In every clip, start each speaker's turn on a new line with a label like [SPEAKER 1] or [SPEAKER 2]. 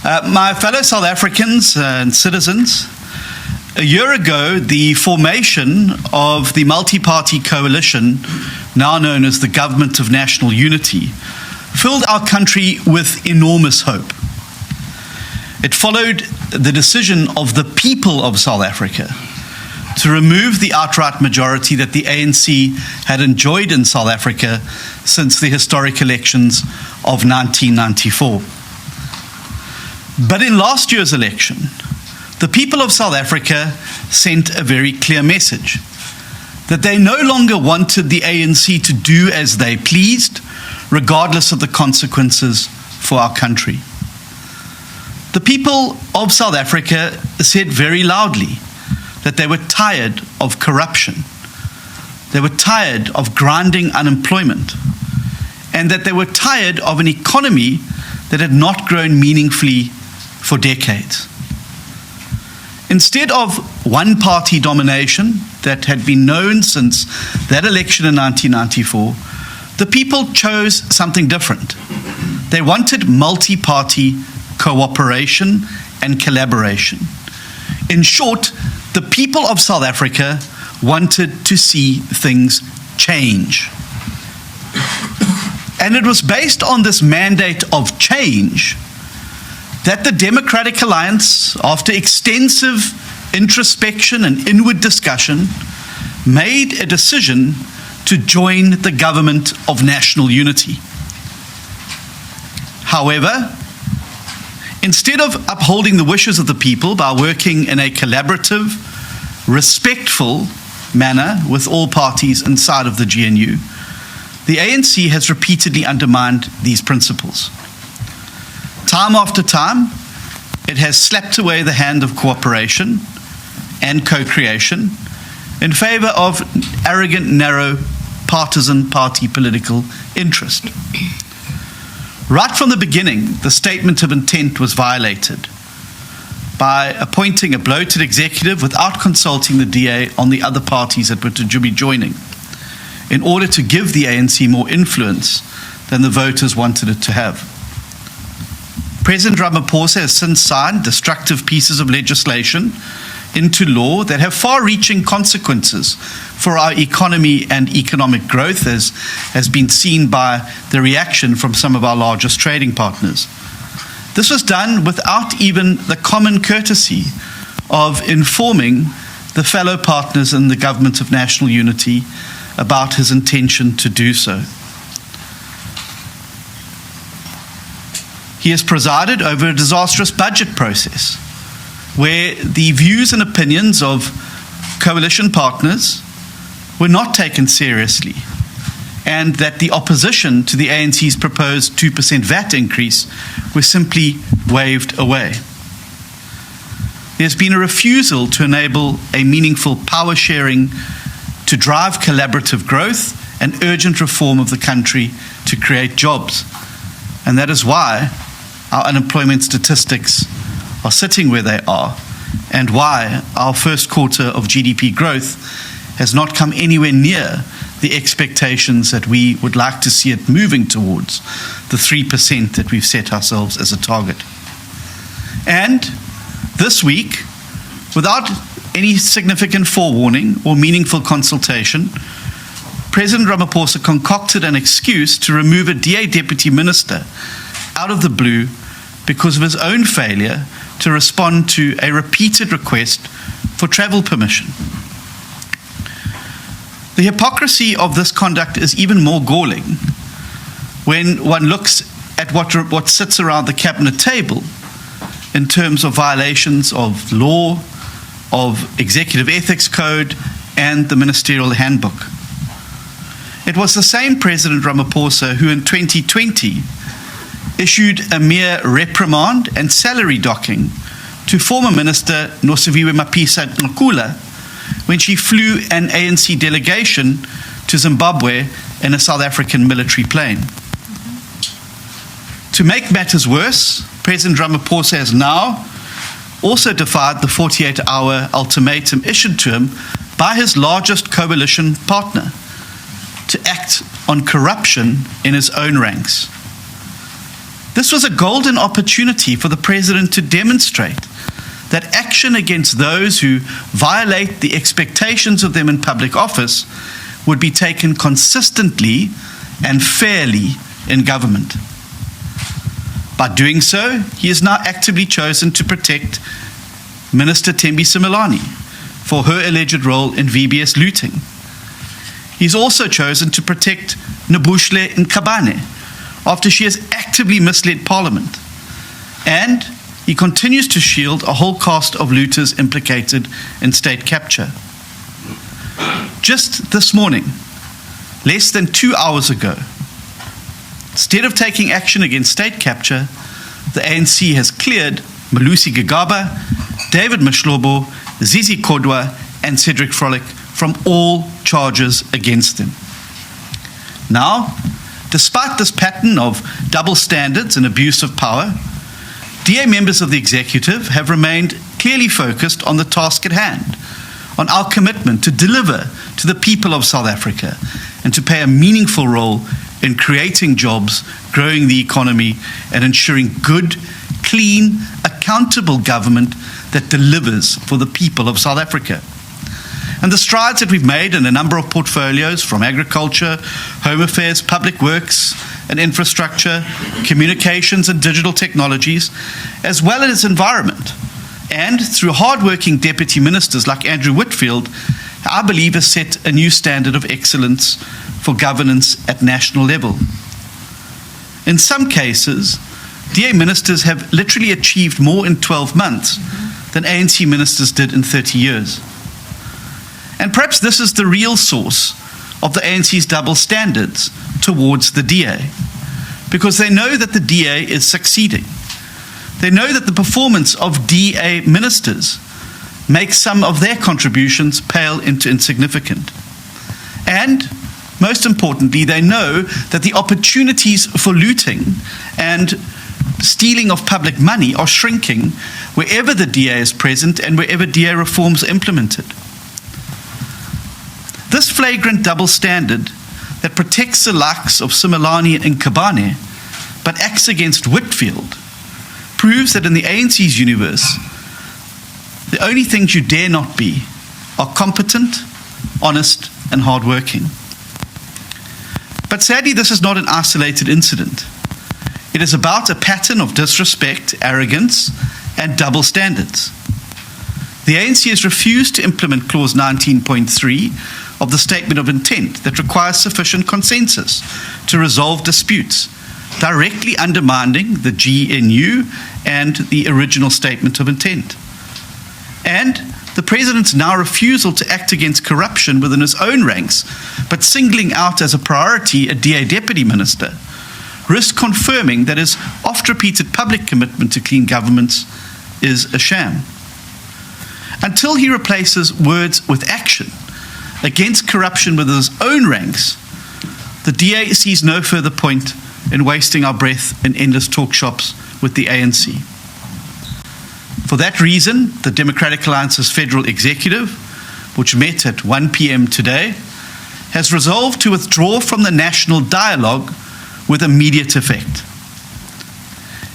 [SPEAKER 1] My fellow South Africans and citizens, a year ago, the formation of the multi-party coalition, now known as the Government of National Unity, filled our country with enormous hope. It followed the decision of the people of South Africa to remove the outright majority that the ANC had enjoyed in South Africa since the historic elections of 1994. But in last year's election, the people of South Africa sent a very clear message that they no longer wanted the ANC to do as they pleased, regardless of the consequences for our country. The people of South Africa said very loudly that they were tired of corruption, they were tired of grinding unemployment, and that they were tired of an economy that had not grown meaningfully for decades. Instead of one-party domination that had been known since that election in 1994, the people chose something different. They wanted multi-party cooperation and collaboration. In short, the people of South Africa wanted to see things change. And it was based on this mandate of change that the Democratic Alliance, after extensive introspection and inward discussion, made a decision to join the Government of National Unity. However, instead of upholding the wishes of the people by working in a collaborative, respectful manner with all parties inside of the GNU, the ANC has repeatedly undermined these principles. Time after time, it has slapped away the hand of cooperation and co-creation in favor of arrogant, narrow, partisan party political interest. Right from the beginning, the statement of intent was violated by appointing a bloated executive without consulting the DA on the other parties that were to be joining, in order to give the ANC more influence than the voters wanted it to have. President Ramaphosa has since signed destructive pieces of legislation into law that have far-reaching consequences for our economy and economic growth, as has been seen by the reaction from some of our largest trading partners. This was done without even the common courtesy of informing the fellow partners in the Government of National Unity about his intention to do so. He has presided over a disastrous budget process where the views and opinions of coalition partners were not taken seriously, and that the opposition to the ANC's proposed 2% VAT increase was simply waved away. There's been a refusal to enable a meaningful power sharing to drive collaborative growth and urgent reform of the country to create jobs. And that is why our unemployment statistics are sitting where they are, and why our first quarter of GDP growth has not come anywhere near the expectations that we would like to see it moving towards, the 3% that we've set ourselves as a target. And this week, without any significant forewarning or meaningful consultation, President Ramaphosa concocted an excuse to remove a DA deputy minister out of the blue because of his own failure to respond to a repeated request for travel permission. The hypocrisy of this conduct is even more galling when one looks at what sits around the cabinet table in terms of violations of law, of executive ethics code, and the ministerial handbook. It was the same President Ramaphosa who in 2020 issued a mere reprimand and salary docking to former Minister Nosiviwe Mapisa-Nqakula when she flew an ANC delegation to Zimbabwe in a South African military plane. To make matters worse, President Ramaphosa has now also defied the 48-hour ultimatum issued to him by his largest coalition partner to act on corruption in his own ranks. This was a golden opportunity for the president to demonstrate that action against those who violate the expectations of them in public office would be taken consistently and fairly in government. By doing so, he has now actively chosen to protect Minister Thembi Simelane for her alleged role in VBS looting. He's also chosen to protect Nobushle Nkabane after she has actively misled Parliament. And he continues to shield a whole cast of looters implicated in state capture. Just this morning, less than 2 hours ago, instead of taking action against state capture, the ANC has cleared Malusi Gigaba, David Mashlobo, Zizi Kodwa, and Cedric Frolick from all charges against them. Now, despite this pattern of double standards and abuse of power, DA members of the executive have remained clearly focused on the task at hand, on our commitment to deliver to the people of South Africa and to play a meaningful role in creating jobs, growing the economy, and ensuring good, clean, accountable government that delivers for the people of South Africa. And the strides that we've made in a number of portfolios, from agriculture, home affairs, public works and infrastructure, communications and digital technologies, as well as environment, and through hard-working deputy ministers like Andrew Whitfield, I believe has set a new standard of excellence for governance at national level. In some cases, DA ministers have literally achieved more in 12 months than ANC ministers did in 30 years. And perhaps this is the real source of the ANC's double standards towards the DA, because they know that the DA is succeeding. They know that the performance of DA ministers makes some of their contributions pale into insignificant. And most importantly, they know that the opportunities for looting and stealing of public money are shrinking wherever the DA is present and wherever DA reforms are implemented. This flagrant double standard that protects the likes of Simelane and Nkabane but acts against Whitfield proves that in the ANC's universe, the only things you dare not be are competent, honest, and hardworking. But sadly, this is not an isolated incident. It is about a pattern of disrespect, arrogance, and double standards. The ANC has refused to implement Clause 19.3 of the Statement of Intent that requires sufficient consensus to resolve disputes, directly undermining the GNU and the original Statement of Intent. And the President's now refusal to act against corruption within his own ranks, but singling out as a priority a DA Deputy Minister, risks confirming that his oft-repeated public commitment to clean governments is a sham. Until he replaces words with action against corruption within his own ranks, the DA sees no further point in wasting our breath in endless talk shops with the ANC. For that reason, the Democratic Alliance's federal executive, which met at 1 p.m. today, has resolved to withdraw from the national dialogue with immediate effect.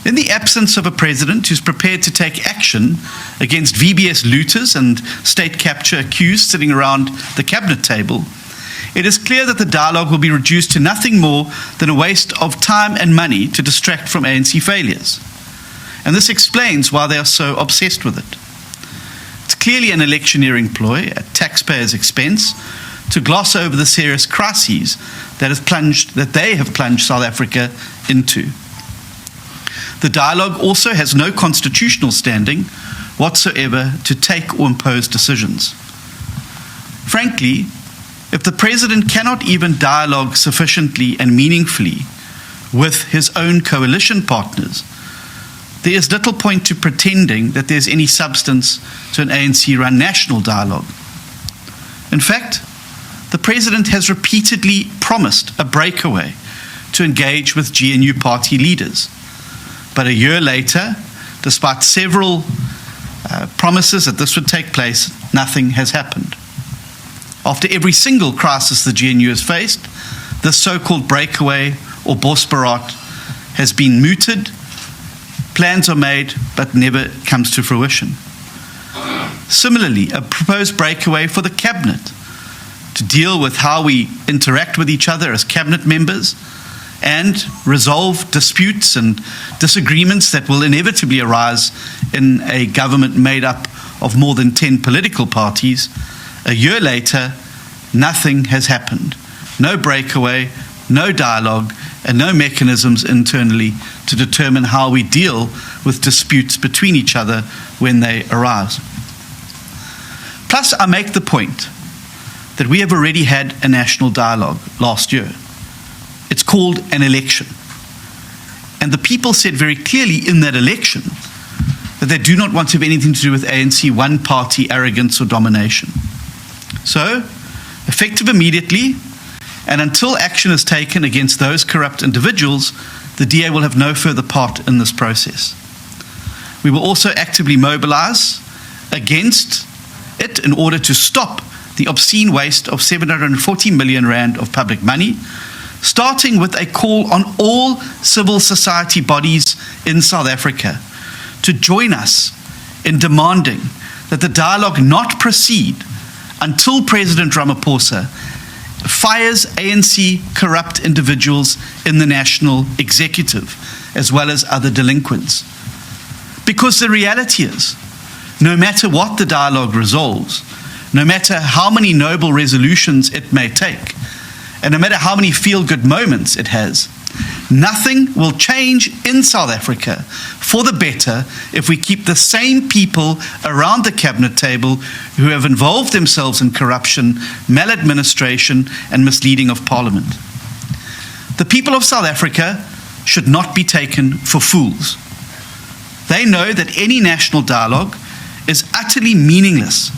[SPEAKER 1] In the absence of a president who's prepared to take action against VBS looters and state capture accused sitting around the cabinet table, it is clear that the dialogue will be reduced to nothing more than a waste of time and money to distract from ANC failures. And this explains why they are so obsessed with it. It's clearly an electioneering ploy at taxpayers' expense to gloss over the serious crises that they have plunged South Africa into. The dialogue also has no constitutional standing whatsoever to take or impose decisions. Frankly, if the president cannot even dialogue sufficiently and meaningfully with his own coalition partners, there is little point to pretending that there's any substance to an ANC-run national dialogue. In fact, the president has repeatedly promised a breakaway to engage with GNU party leaders. But a year later, despite several promises that this would take place, nothing has happened. After every single crisis the GNU has faced, this so-called breakaway or Bosbarat has been mooted, plans are made, but never comes to fruition. Similarly, a proposed breakaway for the cabinet to deal with how we interact with each other as cabinet members and resolve disputes and disagreements that will inevitably arise in a government made up of more than 10 political parties. A year later, nothing has happened. No breakaway, no dialogue, and no mechanisms internally to determine how we deal with disputes between each other when they arise. Plus, I make the point that we have already had a national dialogue last year. It's called an election. And the people said very clearly in that election that they do not want to have anything to do with ANC one-party arrogance or domination. So, effective immediately, and until action is taken against those corrupt individuals, the DA will have no further part in this process. We will also actively mobilize against it in order to stop the obscene waste of 740 million rand of public money, starting with a call on all civil society bodies in South Africa to join us in demanding that the dialogue not proceed until President Ramaphosa fires ANC corrupt individuals in the national executive, as well as other delinquents. Because the reality is, no matter what the dialogue resolves, no matter how many noble resolutions it may take, and no matter how many feel-good moments it has, nothing will change in South Africa for the better if we keep the same people around the cabinet table who have involved themselves in corruption, maladministration, and misleading of Parliament. The people of South Africa should not be taken for fools. They know that any national dialogue is utterly meaningless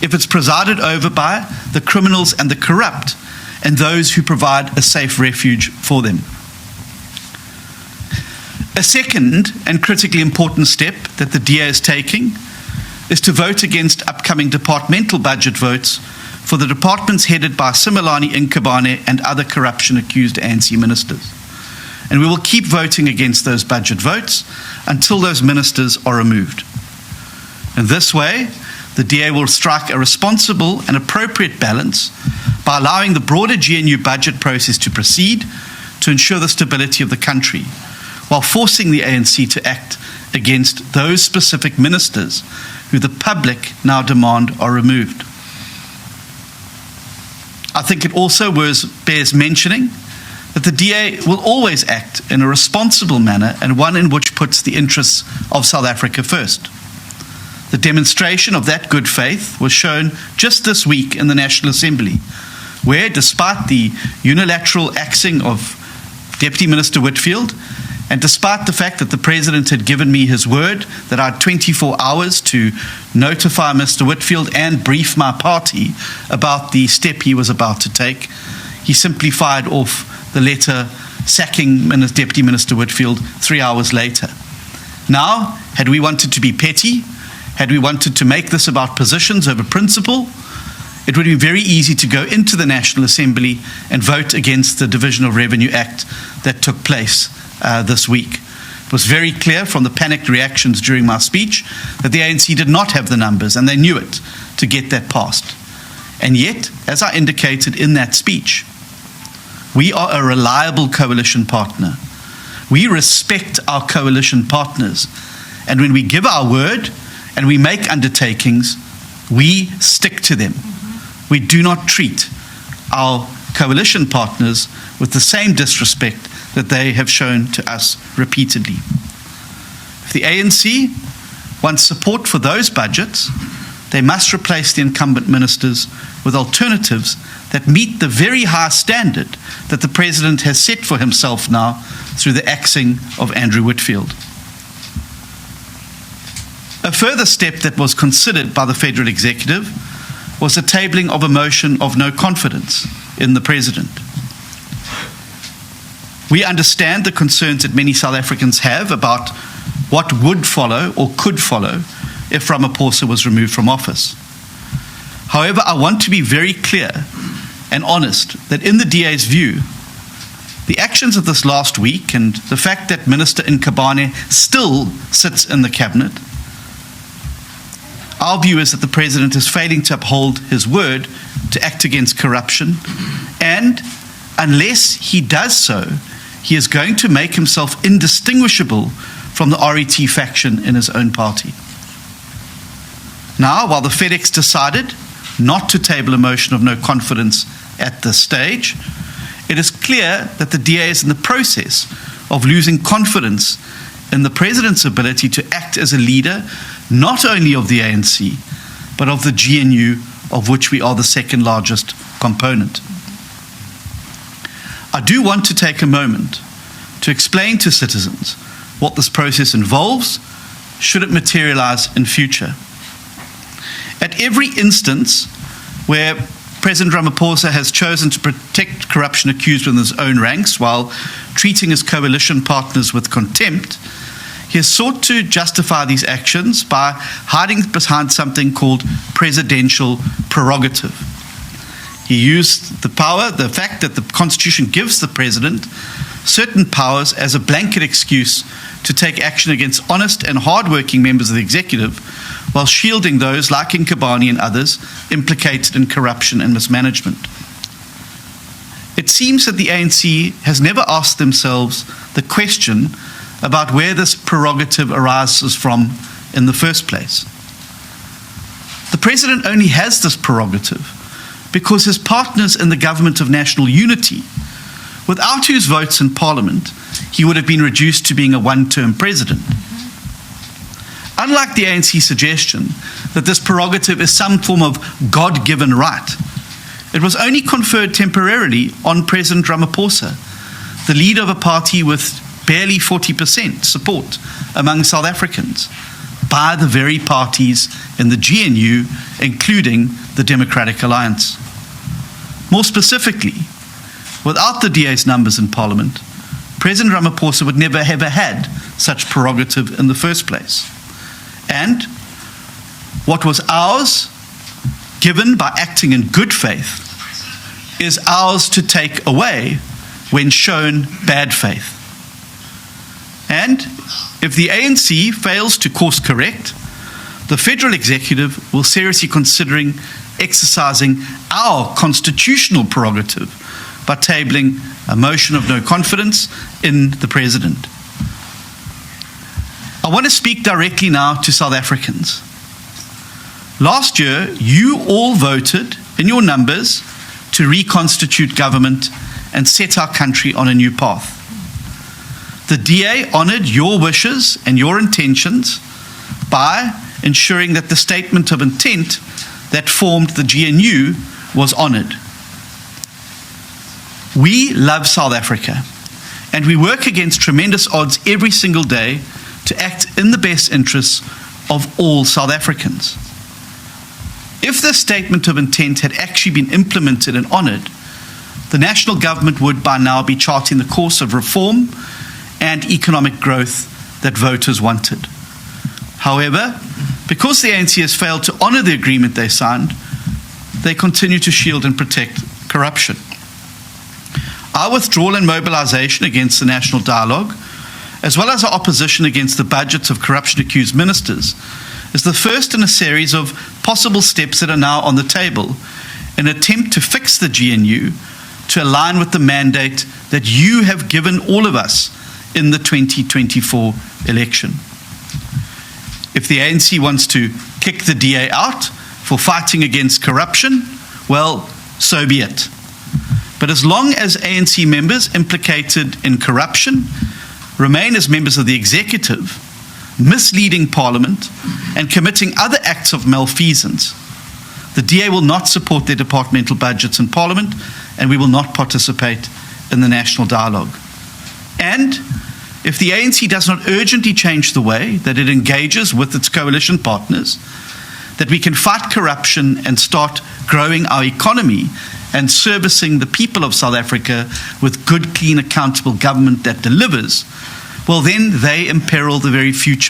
[SPEAKER 1] if it's presided over by the criminals and the corrupt, and those who provide a safe refuge for them. A second and critically important step that the DA is taking is to vote against upcoming departmental budget votes for the departments headed by Simelane Inkabane and other corruption-accused ANC ministers. And we will keep voting against those budget votes until those ministers are removed. In this way, the DA will strike a responsible and appropriate balance by allowing the broader GNU budget process to proceed to ensure the stability of the country, while forcing the ANC to act against those specific ministers who the public now demand are removed. I think it also bears mentioning that the DA will always act in a responsible manner and one in which puts the interests of South Africa first. The demonstration of that good faith was shown just this week in the National Assembly, where, despite the unilateral axing of Deputy Minister Whitfield, and despite the fact that the President had given me his word that I had 24 hours to notify Mr. Whitfield and brief my party about the step he was about to take, he simply fired off the letter sacking Deputy Minister Whitfield 3 hours later. Now, had we wanted to be petty, had we wanted to make this about positions over principle, it would be very easy to go into the National Assembly and vote against the Division of Revenue Act that took place this week. It was very clear from the panicked reactions during my speech that the ANC did not have the numbers, and they knew it, to get that passed. And yet, as I indicated in that speech, we are a reliable coalition partner. We respect our coalition partners, and when we give our word and we make undertakings, we stick to them. We do not treat our coalition partners with the same disrespect that they have shown to us repeatedly. If the ANC wants support for those budgets, they must replace the incumbent ministers with alternatives that meet the very high standard that the President has set for himself now through the axing of Andrew Whitfield. A further step that was considered by the Federal Executive was the tabling of a motion of no confidence in the President. We understand the concerns that many South Africans have about what would follow or could follow if Ramaphosa was removed from office. However, I want to be very clear and honest that in the DA's view, The actions of this last week and the fact that Minister Nkabane still sits in the cabinet, our view is that the President is failing to uphold his word to act against corruption, and unless he does so, he is going to make himself indistinguishable from the RET faction in his own party. Now, while the FedEx decided not to table a motion of no confidence at this stage, it is clear that the DA is in the process of losing confidence in the President's ability to act as a leader, not only of the ANC, but of the GNU, of which we are the second largest component. I do want to take a moment to explain to citizens what this process involves, should it materialize in future. At every instance where President Ramaphosa has chosen to protect corruption accused within his own ranks while treating his coalition partners with contempt, he has sought to justify these actions by hiding behind something called presidential prerogative. He used the fact that the Constitution gives the President certain powers as a blanket excuse to take action against honest and hard-working members of the executive, while shielding those like Nkabane and others implicated in corruption and mismanagement. It seems that the ANC has never asked themselves the question about where this prerogative arises from in the first place. The President only has this prerogative because his partners in the Government of National Unity, without whose votes in Parliament he would have been reduced to being a one-term president. Unlike the ANC suggestion that this prerogative is some form of God-given right, it was only conferred temporarily on President Ramaphosa, the leader of a party with barely 40% support among South Africans, by the very parties in the GNU, including the Democratic Alliance. More specifically, without the DA's numbers in Parliament, President Ramaphosa would never have had such prerogative in the first place. And what was ours, given by acting in good faith, is ours to take away when shown bad faith. And if the ANC fails to course correct, the federal executive will seriously considering exercising our constitutional prerogative by tabling a motion of no confidence in the President. I want to speak directly now to South Africans. Last year, you all voted in your numbers to reconstitute government and set our country on a new path. The DA honored your wishes and your intentions by ensuring that the statement of intent that formed the GNU was honored. We love South Africa, and we work against tremendous odds every single day to act in the best interests of all South Africans. If this statement of intent had actually been implemented and honored, the national government would by now be charting the course of reform and economic growth that voters wanted. However, because the ANC has failed to honor the agreement they signed, they continue to shield and protect corruption. Our withdrawal and mobilization against the national dialogue, as well as our opposition against the budgets of corruption-accused ministers, is the first in a series of possible steps that are now on the table in an attempt to fix the GNU to align with the mandate that you have given all of us in the 2024 election. If the ANC wants to kick the DA out for fighting against corruption, well, so be it. But as long as ANC members implicated in corruption remain as members of the executive, misleading Parliament and committing other acts of malfeasance, the DA will not support their departmental budgets in Parliament, and we will not participate in the national dialogue. And if the ANC does not urgently change the way that it engages with its coalition partners, that we can fight corruption and start growing our economy and servicing the people of South Africa with good, clean, accountable government that delivers, well, then they imperil the very future